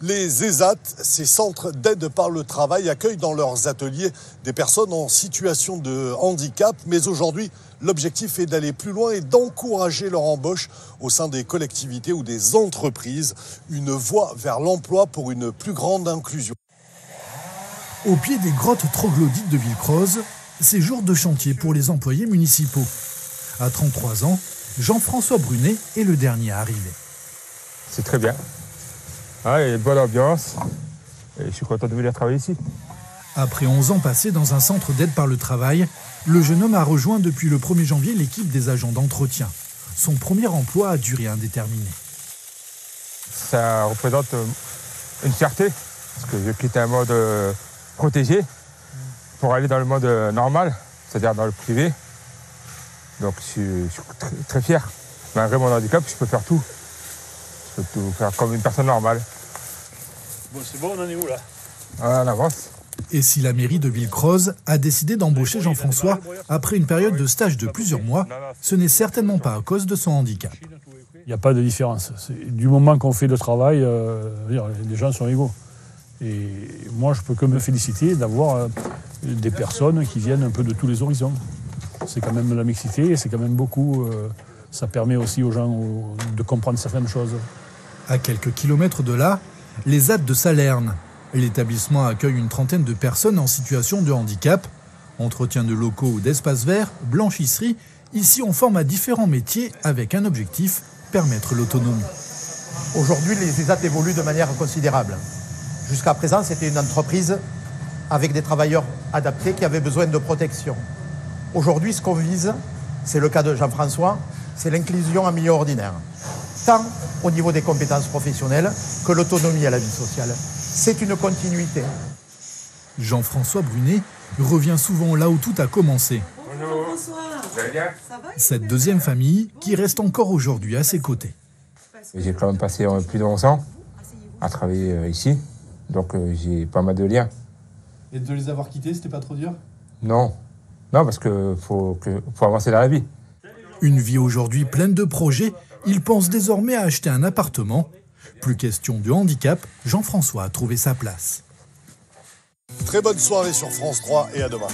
Les ESAT, ces centres d'aide par le travail, accueillent dans leurs ateliers des personnes en situation de handicap. Mais aujourd'hui, l'objectif est d'aller plus loin et d'encourager leur embauche au sein des collectivités ou des entreprises. Une voie vers l'emploi pour une plus grande inclusion. Au pied des grottes troglodytes de Villecroze, c'est jour de chantier pour les employés municipaux. À 33 ans, Jean-François Brunet est le dernier arrivé. C'est très bien. Ah, il y a une bonne ambiance et je suis content de venir travailler ici. Après 11 ans passés dans un centre d'aide par le travail, le jeune homme a rejoint depuis le 1er janvier l'équipe des agents d'entretien. Son premier emploi a duré indéterminé. Ça représente une fierté, parce que je quitte un mode protégé pour aller dans le mode normal, c'est-à-dire dans le privé. Donc je suis très fier. Malgré mon handicap, je peux faire tout. Je peux tout faire comme une personne normale. Bon, c'est bon, on en est où là? On avance. Et si la mairie de Villecroze a décidé d'embaucher Jean-François après une période de stage de plusieurs mois, ce n'est certainement pas à cause de son handicap. Il n'y a pas de différence. Du moment qu'on fait le travail, les gens sont égaux. Et moi, je peux que me féliciter d'avoir des personnes qui viennent un peu de tous les horizons. C'est quand même la mixité et c'est quand même beaucoup. Ça permet aussi aux gens de comprendre certaines choses. À quelques kilomètres de là, les ZAD de Salerne. L'établissement accueille une trentaine de personnes en situation de handicap. Entretien de locaux ou d'espaces verts, blanchisserie. Ici, on forme à différents métiers avec un objectif, permettre l'autonomie. Aujourd'hui, les ESAT évoluent de manière considérable. Jusqu'à présent, c'était une entreprise avec des travailleurs adaptés qui avaient besoin de protection. Aujourd'hui, ce qu'on vise, c'est le cas de Jean-François, c'est l'inclusion en milieu ordinaire. Tant au niveau des compétences professionnelles que l'autonomie à la vie sociale. C'est une continuité. Jean-François Brunet revient souvent là où tout a commencé. Bonjour. Vous allez bien? Cette deuxième famille qui reste encore aujourd'hui à ses côtés. J'ai quand même passé plus de 11 ans à travailler ici, donc j'ai pas mal de liens. Et de les avoir quittés, c'était pas trop dur? Non, parce qu'il faut avancer dans la vie. Une vie aujourd'hui pleine de projets. Il pense désormais à acheter un appartement. Plus question de handicap, Jean-François a trouvé sa place. Très bonne soirée sur France 3 et à demain.